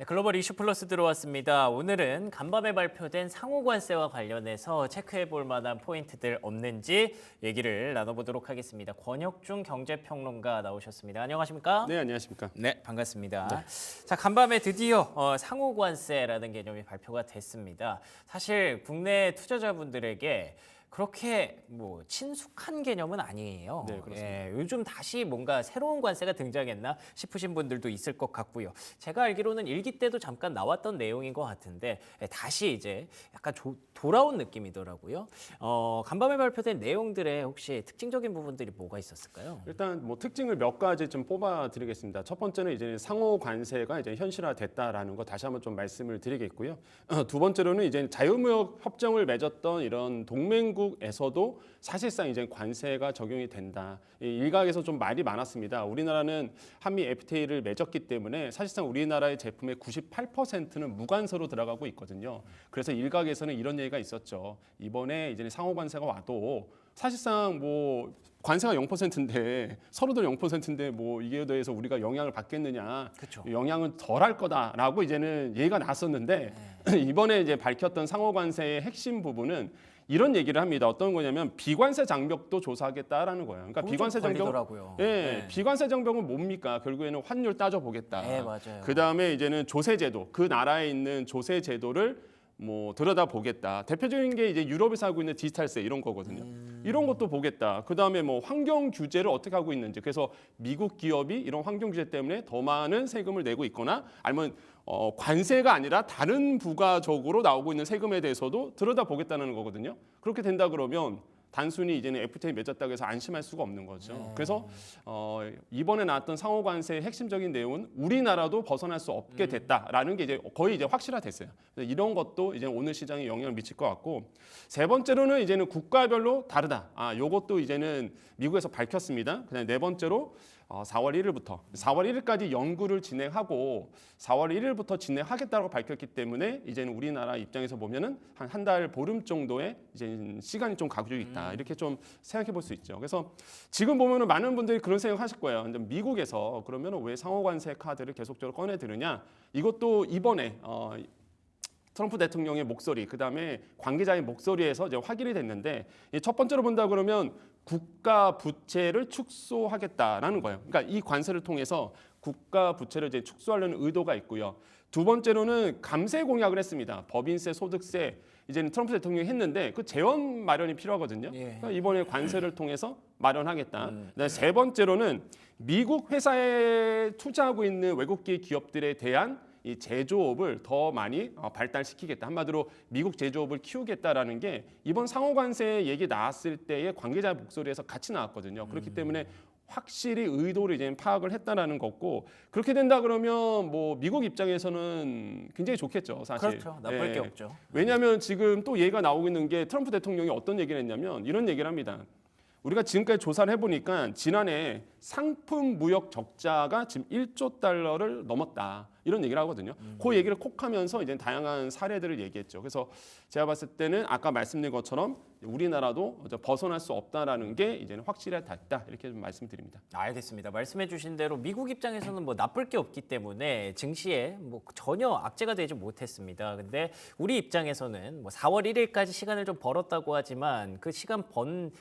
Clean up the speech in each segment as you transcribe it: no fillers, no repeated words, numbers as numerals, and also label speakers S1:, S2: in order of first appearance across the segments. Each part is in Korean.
S1: 네, 글로벌 이슈 플러스 들어왔습니다. 오늘은 간밤에 발표된 상호관세와 관련해서 체크해 볼 만한 포인트들 없는지 얘기를 나눠보도록 하겠습니다. 권혁중 경제평론가 나오셨습니다. 안녕하십니까?
S2: 네, 안녕하십니까?
S1: 네, 반갑습니다.
S2: 네.
S1: 자, 간밤에 드디어 상호관세라는 개념이 발표가 됐습니다. 사실 국내 투자자분들에게 그렇게 뭐 친숙한 개념은 아니에요.
S2: 네, 그렇습니다.
S1: 예, 요즘 다시 뭔가 새로운 관세가 등장했나 싶으신 분들도 있을 것 같고요. 제가 알기로는 일기 때도 잠깐 나왔던 내용인 것 같은데 다시 이제 약간 돌아온 느낌이더라고요. 간밤에 발표된 내용들의 혹시 특징적인 부분들이 뭐가 있었을까요?
S2: 일단 뭐 특징을 몇 가지 좀 뽑아드리겠습니다. 첫 번째는 이제 상호 관세가 이제 현실화됐다라는 거 다시 한번 좀 말씀을 드리겠고요. 두 번째로는 이제 자유무역 협정을 맺었던 이런 동맹국에서도 사실상 이제 관세가 적용이 된다. 이 일각에서 좀 말이 많았습니다. 우리나라는 한미 FTA를 맺었기 때문에 사실상 우리나라의 제품의 98%는 무관세로 들어가고 있거든요. 그래서 일각에서는 이런 얘기가 있었죠. 이번에 이제 상호 관세가 와도 사실상 뭐 관세가 0%인데 서로들 0%인데 뭐 이게 대해서 우리가 영향을 받겠느냐?
S1: 그쵸.
S2: 영향은 덜 할 거다라고 이제는 얘기가 났었는데 이번에 이제 밝혔던 상호 관세의 핵심 부분은 이런 얘기를 합니다. 어떤 거냐면 비관세 장벽도 조사하겠다라는 거예요. 그러니까 비관세 장벽, 예, 비관세 장벽은 뭡니까? 결국에는 환율 따져 보겠다.
S1: 네, 맞아요.
S2: 그 다음에 이제는 조세 제도, 그 나라에 있는 조세 제도를 뭐 들여다 보겠다. 대표적인 게 이제 유럽에서 하고 있는 디지털세 이런 거거든요. 이런 것도 보겠다. 그 다음에 뭐 환경 규제를 어떻게 하고 있는지. 그래서 미국 기업이 이런 환경 규제 때문에 더 많은 세금을 내고 있거나 아니면 관세가 아니라 다른 부가적으로 나오고 있는 세금에 대해서도 들여다보겠다는 거거든요. 그렇게 된다 그러면 단순히 이제는 FTA 맺었다고 해서 안심할 수가 없는 거죠. 그래서 이번에 나왔던 상호 관세의 핵심적인 내용은 우리나라도 벗어날 수 없게 됐다라는 게 이제 거의 이제 확실화됐어요. 이런 것도 이제 오늘 시장에 영향을 미칠 것 같고 세 번째로는 이제는 국가별로 다르다. 요것도 이제는 미국에서 밝혔습니다. 그다음 네 번째로 4월 1일까지 연구를 진행하고 4월 1일부터 진행하겠다고 밝혔기 때문에 이제는 우리나라 입장에서 보면은 한 달 보름 정도의 이제 시간이 좀 가지고 있다. 이렇게 좀 생각해 볼 수 있죠. 그래서 지금 보면은 많은 분들이 그런 생각하실 거예요. 근데 미국에서 그러면은 왜 상호관세 카드를 계속적으로 꺼내 들으냐? 이것도 이번에 트럼프 대통령의 목소리, 그다음에 관계자의 목소리에서 이제 확인이 됐는데 첫 번째로 본다 그러면 국가 부채를 축소하겠다라는 거예요. 그러니까 이 관세를 통해서 국가 부채를 이제 축소하려는 의도가 있고요. 두 번째로는 감세 공약을 했습니다. 법인세, 소득세 이제는 트럼프 대통령이 했는데 그 재원 마련이 필요하거든요. 그러니까 이번에 관세를 통해서 마련하겠다. 세 번째로는 미국 회사에 투자하고 있는 외국계 기업들에 대한 이 제조업을 더 많이 발달시키겠다. 한마디로 미국 제조업을 키우겠다라는 게 이번 상호관세 얘기 나왔을 때의 관계자 목소리에서 같이 나왔거든요. 그렇기 때문에 확실히 의도를 이제 파악을 했다라는 거고 그렇게 된다 그러면 뭐 미국 입장에서는 굉장히 좋겠죠, 사실.
S1: 그렇죠. 나쁠 게 없죠.
S2: 왜냐하면 지금 또 얘기가 나오고 있는 게 트럼프 대통령이 어떤 얘기를 했냐면 이런 얘기를 합니다. 우리가 지금까지 조사를 해보니까 지난해 상품 무역 적자가 지금 1조 달러를 넘었다. 이런 얘기를 하거든요. 그 얘기를 콕 하면서 이제 다양한 사례들을 얘기했죠. 그래서 제가 봤을 때는 아까 말씀드린 것처럼 우리나라도 벗어날 수 없다라는 게 이제는 확실하다. 이렇게 좀 말씀드립니다.
S1: 알겠습니다. 말씀해 주신 대로 미국 입장에서는 뭐 나쁠 게 없기 때문에 증시에 뭐 전혀 악재가 되지 못했습니다. 근데 우리 입장에서는 뭐 4월 1일까지 시간을 좀 벌었다고 하지만 그 시간 번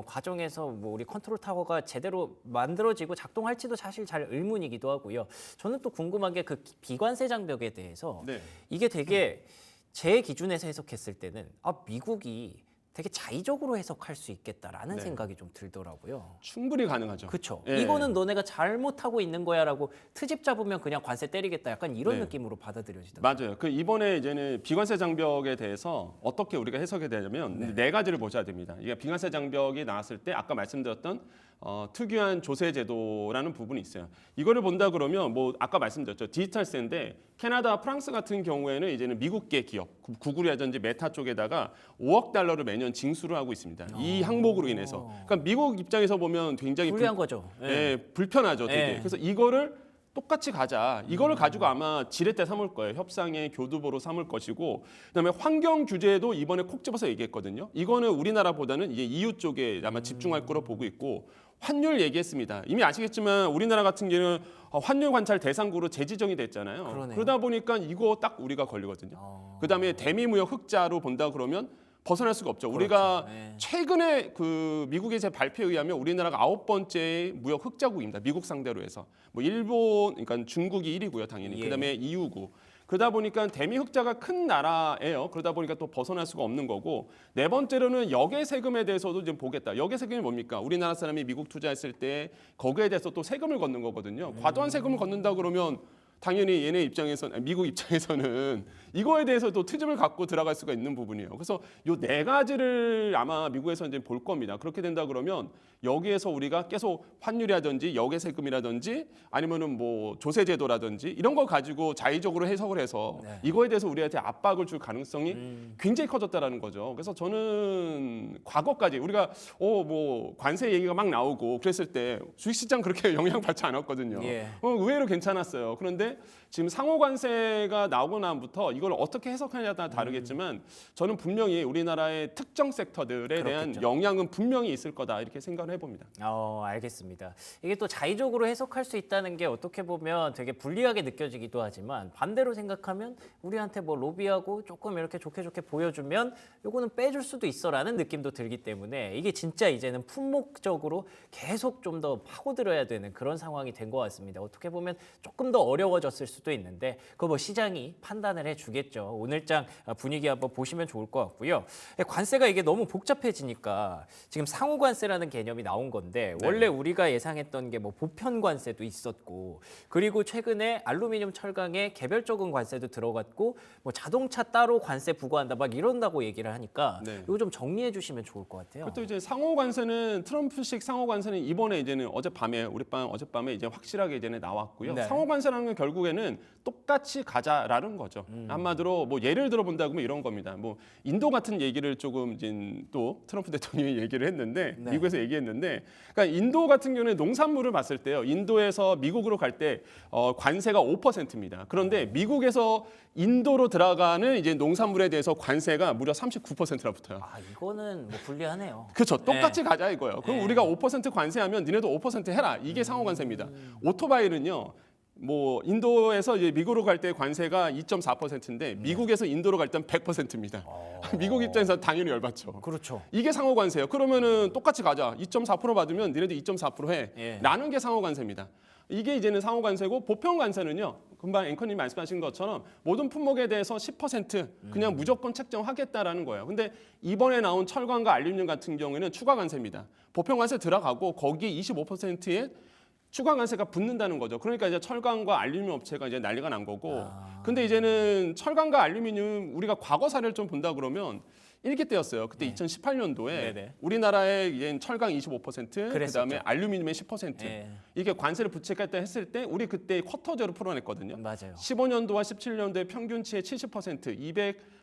S1: 과정에서 뭐 우리 컨트롤 타워가 제대로 만들어지고 작동할지도 사실 잘 의문이기도 하고요. 저는 또 궁금한 게 그 비관세 장벽에 대해서 이게 되게 제 기준에서 해석했을 때는 미국이 되게 자의적으로 해석할 수 있겠다라는 생각이 좀 들더라고요.
S2: 충분히 가능하죠.
S1: 그렇죠.
S2: 예.
S1: 이거는 너네가 잘못하고 있는 거야라고 트집 잡으면 그냥 관세 때리겠다. 약간 이런 느낌으로 받아들여지더라고요.
S2: 맞아요. 그 이번에 이제는 비관세 장벽에 대해서 어떻게 우리가 해석이 되냐면 네 가지를 보셔야 됩니다. 이게 비관세 장벽이 나왔을 때 아까 말씀드렸던 특유한 조세 제도라는 부분이 있어요. 이거를 본다 그러면 뭐 아까 말씀드렸죠. 디지털세인데 캐나다, 프랑스 같은 경우에는 이제는 미국계 기업, 구글이라든지 메타 쪽에다가 5억 달러를 매년 징수를 하고 있습니다. 이 항목으로 인해서. 그러니까 미국 입장에서 보면 굉장히
S1: 불리한 거죠.
S2: 불편하죠, 되게. 그래서 이거를 똑같이 가자. 이거를 가지고 아마 지렛대 삼을 거예요. 협상의 교두보로 삼을 것이고, 그다음에 환경 규제도 이번에 콕 집어서 얘기했거든요. 이거는 우리나라보다는 이제 EU 쪽에 아마 집중할 거로 보고 있고, 환율 얘기했습니다. 이미 아시겠지만 우리나라 같은 경우는 환율 관찰 대상국으로 재지정이 됐잖아요.
S1: 그러네요.
S2: 그러다 보니까 이거 딱 우리가 걸리거든요. 그다음에 대미무역 흑자로 본다 그러면 벗어날 수가 없죠. 우리가
S1: 네.
S2: 최근에 그 미국의 제 발표에 의하면 우리나라가 9번째 무역 흑자국입니다. 미국 상대로 해서. 뭐 일본, 그러니까 중국이 1위고요, 당연히.
S1: 예.
S2: 그다음에 EU고. 그러다 보니까 대미 흑자가 큰 나라예요. 그러다 보니까 또 벗어날 수가 없는 거고, 네 번째로는 역외 세금에 대해서도 좀 보겠다. 역외 세금이 뭡니까? 우리나라 사람이 미국 투자했을 때 거기에 대해서 또 세금을 걷는 거거든요. 과도한 세금을 걷는다 그러면 당연히 얘네 입장에서는, 미국 입장에서는 이거에 대해서 또 트집을 갖고 들어갈 수가 있는 부분이에요. 그래서 요 네 가지를 아마 미국에서 이제 볼 겁니다. 그렇게 된다 그러면 여기에서 우리가 계속 환율이라든지 역외 세금이라든지 아니면은 뭐 조세 제도라든지 이런 거 가지고 자의적으로 해석을 해서
S1: 네.
S2: 이거에 대해서 우리한테 압박을 줄 가능성이 굉장히 커졌다라는 거죠. 그래서 저는 과거까지 우리가 뭐 관세 얘기가 막 나오고 그랬을 때 주식시장 그렇게 영향받지 않았거든요.
S1: 예.
S2: 의외로 괜찮았어요. 그런데 지금 상호 관세가 나오고 나부터 이걸 어떻게 해석하냐에 따라 다르겠지만 저는 분명히 우리나라의 특정 섹터들에 대한
S1: 그렇겠죠.
S2: 영향은 분명히 있을 거다 이렇게 생각을 해봅니다.
S1: 알겠습니다. 이게 또 자의적으로 해석할 수 있다는 게 어떻게 보면 되게 불리하게 느껴지기도 하지만 반대로 생각하면 우리한테 뭐 로비하고 조금 이렇게 좋게 보여주면 요거는 빼줄 수도 있어라는 느낌도 들기 때문에 이게 진짜 이제는 품목적으로 계속 좀 더 파고들어야 되는 그런 상황이 된 것 같습니다. 어떻게 보면 조금 더 어려워졌을 수도 있는데 그거 뭐 시장이 판단을 해주겠죠. 오늘장 분위기 한번 보시면 좋을 것 같고요. 관세가 이게 너무 복잡해지니까 지금 상호 관세라는 개념이 나온 건데
S2: 네.
S1: 원래 우리가 예상했던 게 뭐 보편 관세도 있었고 그리고 최근에 알루미늄 철강에 개별적인 관세도 들어갔고 뭐 자동차 따로 관세 부과한다 막 이런다고 얘기를 하니까
S2: 네.
S1: 이거 좀 정리해 주시면 좋을 것 같아요.
S2: 또 이제 상호 관세는 트럼프식 상호 관세는 이번에 이제는 어젯밤에 이제 확실하게 이제는 나왔고요.
S1: 네.
S2: 상호 관세라는 건 결국에는 똑같이 가자라는 거죠. 한마디로 뭐 예를 들어 본다면 이런 겁니다. 뭐 인도 같은 얘기를 조금 이제 또 트럼프 대통령이 얘기를 했는데
S1: 네.
S2: 미국에서 얘기했는데, 그러니까 인도 같은 경우는 농산물을 봤을 때요. 인도에서 미국으로 갈 때 관세가 5%입니다. 그런데 미국에서 인도로 들어가는 이제 농산물에 대해서 관세가 무려 39%나 붙어요.
S1: 이거는 뭐 불리하네요.
S2: 그렇죠. 똑같이 가자 이거예요. 그럼
S1: 네.
S2: 우리가 5% 관세하면 니네도 5% 해라. 이게 상호 관세입니다. 오토바이는요. 뭐 인도에서 이제 미국으로 갈 때 관세가 2.4%인데 미국에서 인도로 갈 때는 100%입니다. 미국 입장에서 당연히 열받죠.
S1: 그렇죠.
S2: 이게 상호 관세예요. 그러면은 똑같이 가자. 2.4% 받으면 니네도 2.4% 해.
S1: 예.
S2: 라는 게 상호 관세입니다. 이게 이제는 상호 관세고 보편 관세는요. 금방 앵커님 말씀하신 것처럼 모든 품목에 대해서 10% 그냥 무조건 책정하겠다라는 거예요. 근데 이번에 나온 철강과 알루미늄 같은 경우에는 추가 관세입니다. 보편 관세 들어가고 거기에 25%의 추가 관세가 붙는다는 거죠. 그러니까 이제 철강과 알루미늄 업체가 이제 난리가 난 거고. 근데 이제는 철강과 알루미늄 우리가 과거 사례를 좀 본다 그러면 일기 때였어요. 그때 2018년도에
S1: 네네.
S2: 우리나라의 이제 철강 25%,
S1: 그랬었죠.
S2: 그다음에 알루미늄의 10%.
S1: 예.
S2: 이게 관세를 부채겠다 했을 때 우리 그때 쿼터제로 풀어냈거든요.
S1: 맞아요.
S2: 15년도와 17년도에 평균치의 70%,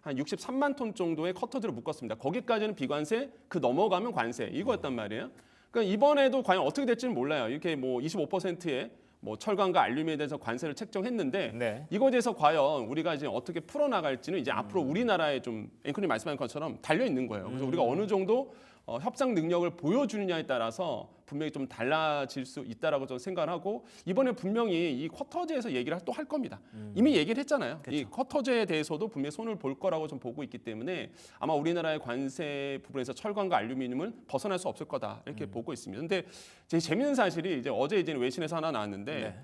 S2: 263만 톤 정도의 쿼터제로 묶었습니다. 거기까지는 비관세, 그 넘어가면 관세 이거였단 말이에요. 그러니까 이번에도 과연 어떻게 될지는 몰라요. 이렇게 뭐 25%의 뭐 철강과 알루미늄에 대해서 관세를 책정했는데
S1: 네.
S2: 이거에 대해서 과연 우리가 이제 어떻게 풀어나갈지는 이제 앞으로 우리나라에 좀 앵커님 말씀하신 것처럼 달려 있는 거예요. 그래서 우리가 어느 정도 협상 능력을 보여주느냐에 따라서 분명히 좀 달라질 수 있다라고 저는 생각을 하고 이번에 분명히 이 쿼터제에서 얘기를 또 할 겁니다. 이미 얘기를 했잖아요. 이 쿼터제에 대해서도 분명히 손을 볼 거라고 좀 보고 있기 때문에 아마 우리나라의 관세 부분에서 철강과 알루미늄은 벗어날 수 없을 거다 이렇게 보고 있습니다. 근데 제일 재밌는 사실이 이제 어제 이제 외신에서 하나 나왔는데
S1: 네.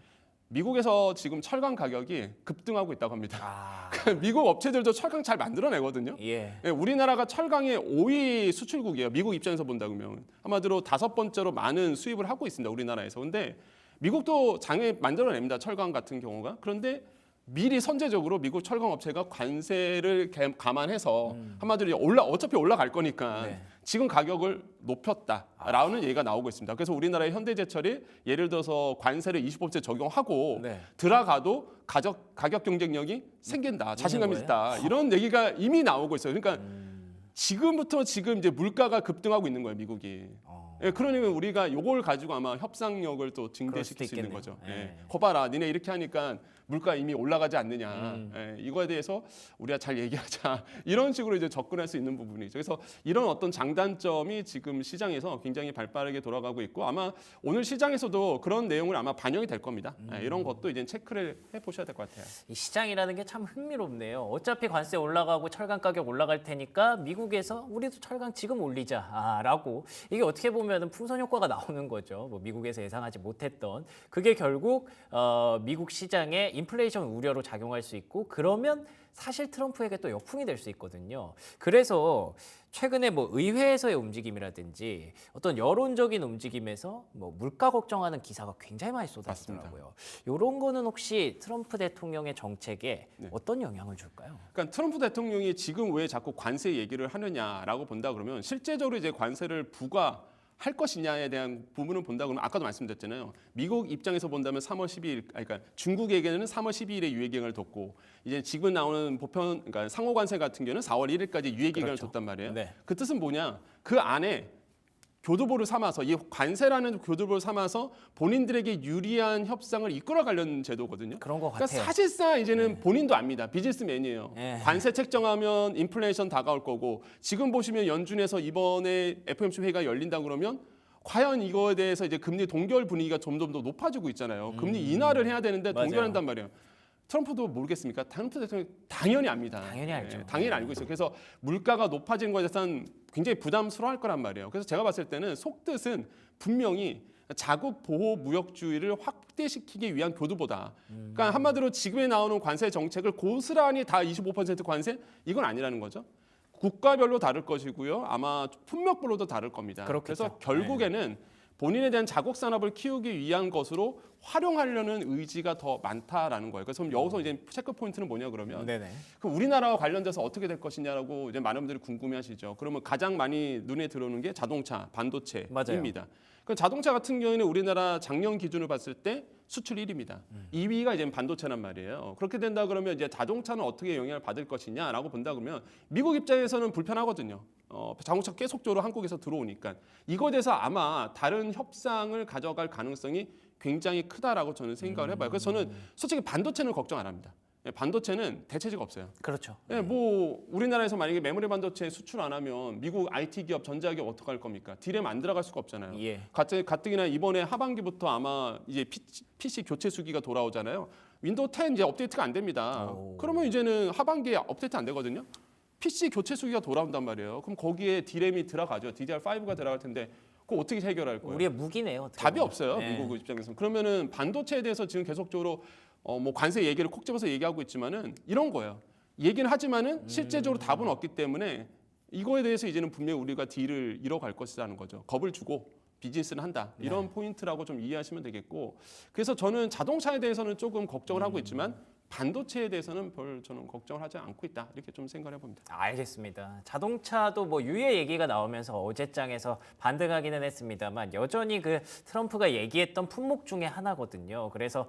S2: 미국에서 지금 철강 가격이 급등하고 있다고 합니다.
S1: 아,
S2: 미국 업체들도 철강 잘 만들어내거든요.
S1: 예.
S2: 네, 우리나라가 철강의 5위 수출국이에요. 미국 입장에서 본다면 아마도 5번째로 많은 수입을 하고 있습니다. 우리나라에서. 근데 미국도 장에 만들어냅니다. 철강 같은 경우가. 그런데 미리 선제적으로 미국 철강 업체가 관세를 감안해서 한마디로 어차피 올라갈 거니까
S1: 네.
S2: 지금 가격을 높였다라는 얘기가 나오고 있습니다. 그래서 우리나라의 현대제철이 예를 들어서 관세를 25% 적용하고
S1: 네.
S2: 들어가도 가격 경쟁력이 생긴다, 자신감이
S1: 거예요?
S2: 있다 이런 얘기가 이미 나오고 있어요. 그러니까 지금부터 지금 이제 물가가 급등하고 있는 거예요, 미국이. 예, 그러니까 우리가 요걸 가지고 아마 협상력을 또 증대시킬 수 있는 거죠. 예. 거 봐라, 니네 이렇게 하니까 물가 이미 올라가지 않느냐. 예, 이거에 대해서 우리가 잘 얘기하자. 이런 식으로 이제 접근할 수 있는 부분이죠. 그래서 이런 어떤 장단점이 지금 시장에서 굉장히 발빠르게 돌아가고 있고 아마 오늘 시장에서도 그런 내용을 아마 반영이 될 겁니다. 예, 이런 것도 이제 체크를 해보셔야 될 것 같아요.
S1: 이 시장이라는 게 참 흥미롭네요. 어차피 관세 올라가고 철강 가격 올라갈 테니까 미국에서 우리도 철강 지금 올리자라고 이게 어떻게 보면은 풍선 효과가 나오는 거죠. 뭐 미국에서 예상하지 못했던 그게 결국 미국 시장에 인플레이션 우려로 작용할 수 있고 그러면 사실 트럼프에게 또 역풍이 될 수 있거든요. 그래서 최근에 뭐 의회에서의 움직임이라든지 어떤 여론적인 움직임에서 뭐 물가 걱정하는 기사가 굉장히 많이 쏟아지더라고요. 이런 거는 혹시 트럼프 대통령의 정책에 어떤 영향을 줄까요?
S2: 그러니까 트럼프 대통령이 지금 왜 자꾸 관세 얘기를 하느냐라고 본다 그러면 실제적으로 이제 관세를 부과할 것이냐에 대한 부분을 본다 그러면 아까도 말씀드렸잖아요. 미국 입장에서 본다면 3월 12일, 그러니까 중국에게는 3월 12일에 유예 기간을 뒀고 이제 지금 나오는 보편, 그러니까 상호 관세 같은 경우는 4월 1일까지 유예 기간을
S1: 그렇죠.
S2: 뒀단 말이에요.
S1: 네.
S2: 그 뜻은 뭐냐? 그 안에 교두보를 삼아서 이 관세라는 교두보를 삼아서 본인들에게 유리한 협상을 이끌어가려는 제도거든요.
S1: 그런 것
S2: 그러니까
S1: 같아요.
S2: 사실상 이제는 본인도 압니다. 비즈니스맨이에요.
S1: 네.
S2: 관세 책정하면 인플레이션 다가올 거고 지금 보시면 연준에서 이번에 FOMC 회의가 열린다 그러면 과연 이거에 대해서 이제 금리 동결 분위기가 점점 더 높아지고 있잖아요. 금리 인하를 해야 되는데
S1: 맞아요.
S2: 동결한단 말이에요. 트럼프도 모르겠습니까? 트럼프 대통령 당연히 압니다.
S1: 당연히 알죠.
S2: 당연히 알고 있어요. 그래서 물가가 높아진 것에 대해서는 굉장히 부담스러워할 거란 말이에요. 그래서 제가 봤을 때는 속뜻은 분명히 자국 보호 무역주의를 확대시키기 위한 교두보다. 그러니까 한마디로 지금에 나오는 관세 정책을 고스란히 다 25% 관세 이건 아니라는 거죠. 국가별로 다를 것이고요. 아마 품목별로도 다를 겁니다.
S1: 그렇겠죠.
S2: 그래서 결국에는 본인에 대한 자국 산업을 키우기 위한 것으로 활용하려는 의지가 더 많다라는 거예요. 그래서 여기서 이제 체크 포인트는 뭐냐 그러면
S1: 네네.
S2: 그럼 우리나라와 관련돼서 어떻게 될 것이냐라고 이제 많은 분들이 궁금해하시죠. 그러면 가장 많이 눈에 들어오는 게 자동차, 반도체입니다. 그 자동차 같은 경우에는 우리나라 작년 기준을 봤을 때 수출 1위입니다. 2위가 이제 반도체란 말이에요. 그렇게 된다 그러면 이제 자동차는 어떻게 영향을 받을 것이냐라고 본다 그러면 미국 입장에서는 불편하거든요. 자동차 계속적으로 한국에서 들어오니까 이거에 대해서 아마 다른 협상을 가져갈 가능성이 굉장히 크다라고 저는 생각을 해봐요. 그래서 저는 솔직히 반도체는 걱정 안 합니다. 반도체는 대체제가 없어요.
S1: 그렇죠.
S2: 예, 뭐 우리나라에서 만약에 메모리 반도체 수출 안 하면 미국 IT 기업, 전자 기업 어떻게 할 겁니까? 디램 안 들어갈 수가 없잖아요.
S1: 예.
S2: 가뜩이나 이번에 하반기부터 아마 이제 PC 교체 수기가 돌아오잖아요. 윈도우 10 이제 업데이트가 안 됩니다. 그러면 이제는 하반기에 업데이트 안 되거든요. PC 교체 수기가 돌아온단 말이에요. 그럼 거기에 디램이 들어가죠. DDR5가 들어갈 텐데 그거 어떻게 해결할 거예요?
S1: 우리의 무기네요. 어떻게
S2: 답이
S1: 보면.
S2: 없어요.
S1: 네.
S2: 미국 입장에서는. 그러면은 반도체에 대해서 지금 계속적으로 뭐 관세 얘기를 콕 집어서 얘기하고 있지만은 이런 거예요. 얘기는 하지만은 실제적으로 답은 없기 때문에 이거에 대해서 이제는 분명히 우리가 딜을 이뤄갈 것이라는 거죠. 겁을 주고 비즈니스를 한다. 이런 포인트라고 좀 이해하시면 되겠고. 그래서 저는 자동차에 대해서는 조금 걱정을 하고 있지만 반도체에 대해서는 별 저는 걱정을 하지 않고 있다. 이렇게 좀 생각을 해봅니다.
S1: 알겠습니다. 자동차도 뭐 유예 얘기가 나오면서 어제장에서 반등하기는 했습니다만 여전히 그 트럼프가 얘기했던 품목 중에 하나거든요. 그래서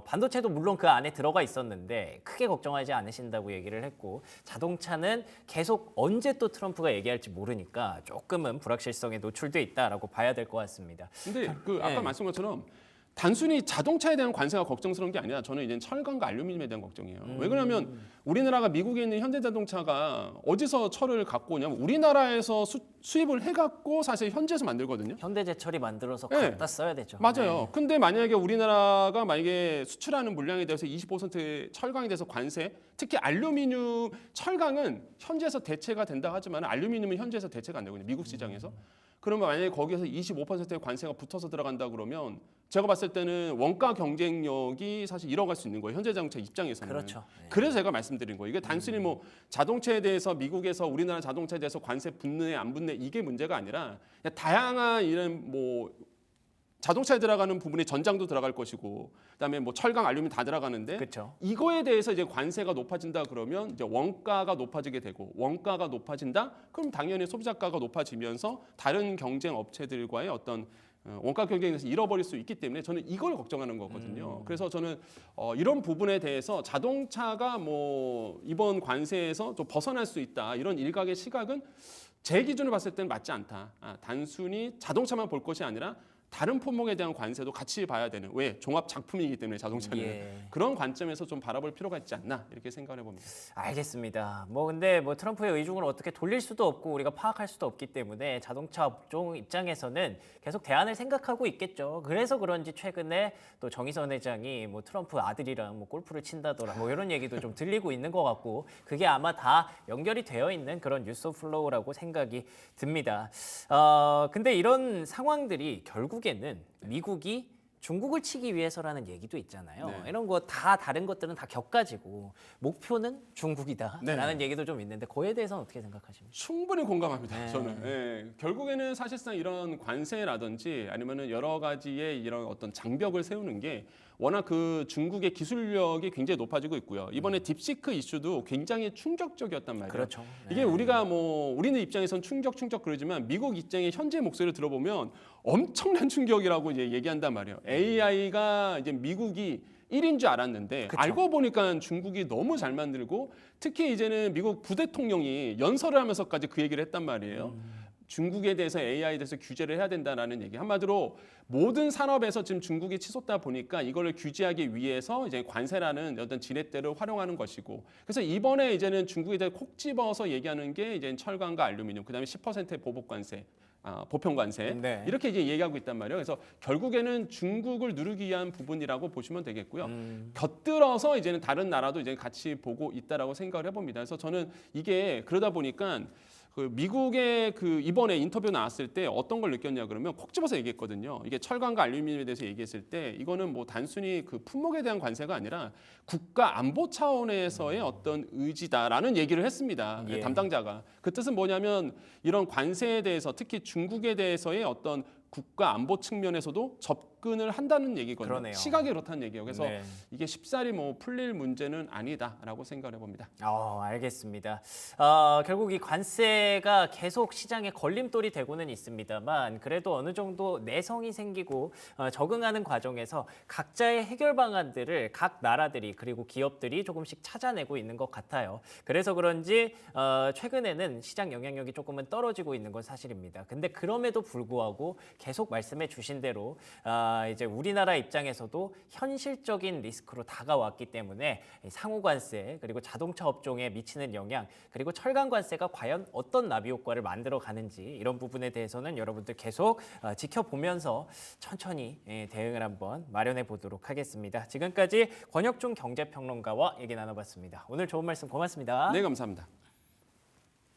S1: 반도체도 물론 그 안에 들어가 있었는데 크게 걱정하지 않으신다고 얘기를 했고 자동차는 계속 언제 또 트럼프가 얘기할지 모르니까 조금은 불확실성에 노출돼 있다라고 봐야 될 것 같습니다.
S2: 근데 그 아까
S1: 네.
S2: 말씀한 것처럼 단순히 자동차에 대한 관세가 걱정스러운 게 아니라 저는 이제 철강과 알루미늄에 대한 걱정이에요. 왜 그러냐면 우리나라가 미국에 있는 현대자동차가 어디서 철을 갖고 오냐면 우리나라에서 수입을 해갖고 사실 현지에서 만들거든요.
S1: 현대제철이 만들어서
S2: 네.
S1: 갖다 써야 되죠.
S2: 맞아요. 근데 만약에 우리나라가 만약에 수출하는 물량에 대해서 25% 철강에 대해서 관세, 특히 알루미늄, 철강은 현지에서 대체가 된다 하지만 알루미늄은 현지에서 대체가 안 되거든요. 미국 시장에서. 그러면 만약에 거기에서 25%의 관세가 붙어서 들어간다 그러면 제가 봤을 때는 원가 경쟁력이 사실 잃어갈 수 있는 거예요. 현대자동차 입장에서는.
S1: 그렇죠. 네.
S2: 그래서 제가 말씀드린 거예요. 이게 단순히 뭐 자동차에 대해서 미국에서 우리나라 자동차에 대해서 관세 붙네 안 붙네 이게 문제가 아니라 그냥 다양한 이런 뭐 자동차에 들어가는 부분에 전장도 들어갈 것이고 그다음에 뭐 철강, 알루미늄 다 들어가는데
S1: 그렇죠.
S2: 이거에 대해서 이제 관세가 높아진다 그러면 이제 원가가 높아지게 되고 원가가 높아진다 그럼 당연히 소비자가가 높아지면서 다른 경쟁 업체들과의 어떤 원가 경쟁에서 잃어버릴 수 있기 때문에 저는 이걸 걱정하는 거거든요. 그래서 저는 이런 부분에 대해서 자동차가 뭐 이번 관세에서 좀 벗어날 수 있다 이런 일각의 시각은 제 기준으로 봤을 때는 맞지 않다. 단순히 자동차만 볼 것이 아니라 다른 품목에 대한 관세도 같이 봐야 되는 왜 종합 작품이기 때문에 자동차는
S1: 예.
S2: 그런 관점에서 좀 바라볼 필요가 있지 않나 이렇게 생각을 해봅니다.
S1: 알겠습니다. 뭐 근데 뭐 트럼프의 의중을 어떻게 돌릴 수도 없고 우리가 파악할 수도 없기 때문에 자동차 업종 입장에서는 계속 대안을 생각하고 있겠죠. 그래서 그런지 최근에 또 정의선 회장이 뭐 트럼프 아들이랑 뭐 골프를 친다더라 뭐 이런 얘기도 좀 들리고 있는 것 같고 그게 아마 다 연결이 되어 있는 그런 뉴스 플로우라고 생각이 듭니다. 근데 이런 상황들이 결국에는 미국이 중국을 치기 위해서라는 얘기도 있잖아요.
S2: 네.
S1: 이런 거 다 다른 것들은 다 격가지고 목표는 중국이다라는
S2: 네.
S1: 얘기도 좀 있는데 그에 대해서는 어떻게 생각하십니까?
S2: 충분히 공감합니다.
S1: 네.
S2: 저는 결국에는 사실상 이런 관세라든지 아니면은 여러 가지의 이런 어떤 장벽을 세우는 게 워낙 그 중국의 기술력이 굉장히 높아지고 있고요. 이번에 딥시크 이슈도 굉장히 충격적이었단 말이에요.
S1: 그렇죠.
S2: 이게 우리가 뭐 우리는 입장에선 충격 그러지만 미국 입장의 현재 목소리를 들어보면 엄청난 충격이라고 이제 얘기한단 말이에요. AI가 이제 미국이 1인 줄 알았는데
S1: 그쵸.
S2: 알고 보니까 중국이 너무 잘 만들고 특히 이제는 미국 부대통령이 연설을 하면서까지 그 얘기를 했단 말이에요. 중국에 대해서 AI에 대해서 규제를 해야 된다라는 얘기. 한마디로 모든 산업에서 지금 중국이 치솟다 보니까 이거를 규제하기 위해서 이제 관세라는 어떤 지렛대를 활용하는 것이고. 그래서 이번에 이제는 중국에 대해 콕 집어서 얘기하는 게 이제 철강과 알루미늄, 그다음에 10%의 보복 관세. 보편 관세
S1: 네.
S2: 이렇게 이제 얘기하고 있단 말이에요. 그래서 결국에는 중국을 누르기 위한 부분이라고 보시면 되겠고요. 곁들어서 이제는 다른 나라도 이제 같이 보고 있다라고 생각을 해봅니다. 그래서 저는 이게 그러다 보니까 그 미국의 그 이번에 인터뷰 나왔을 때 어떤 걸 느꼈냐 그러면 콕 집어서 얘기했거든요. 이게 철강과 알루미늄에 대해서 얘기했을 때 이거는 뭐 단순히 그 품목에 대한 관세가 아니라 국가 안보 차원에서의 어떤 의지다라는 얘기를 했습니다.
S1: 예.
S2: 담당자가. 그 뜻은 뭐냐면 이런 관세에 대해서 특히 중국에 대해서의 어떤 국가 안보 측면에서도 접근을 한다는 얘기거든요.
S1: 그러네요.
S2: 시각이 그렇다는 얘기예요. 그래서
S1: 네.
S2: 이게 쉽사리 뭐 풀릴 문제는 아니다라고 생각을 해봅니다.
S1: 알겠습니다. 결국 이 관세가 계속 시장에 걸림돌이 되고는 있습니다만 그래도 어느 정도 내성이 생기고 적응하는 과정에서 각자의 해결 방안들을 각 나라들이 그리고 기업들이 조금씩 찾아내고 있는 것 같아요. 그래서 그런지 최근에는 시장 영향력이 조금은 떨어지고 있는 건 사실입니다. 근데 그럼에도 불구하고 계속 말씀해 주신 대로 이제 우리나라 입장에서도 현실적인 리스크로 다가왔기 때문에 상호 관세 그리고 자동차 업종에 미치는 영향 그리고 철강 관세가 과연 어떤 나비 효과를 만들어 가는지 이런 부분에 대해서는 여러분들 계속 지켜보면서 천천히 대응을 한번 마련해 보도록 하겠습니다. 지금까지 권혁중 경제평론가와 얘기 나눠봤습니다. 오늘 좋은 말씀 고맙습니다.
S2: 네, 감사합니다.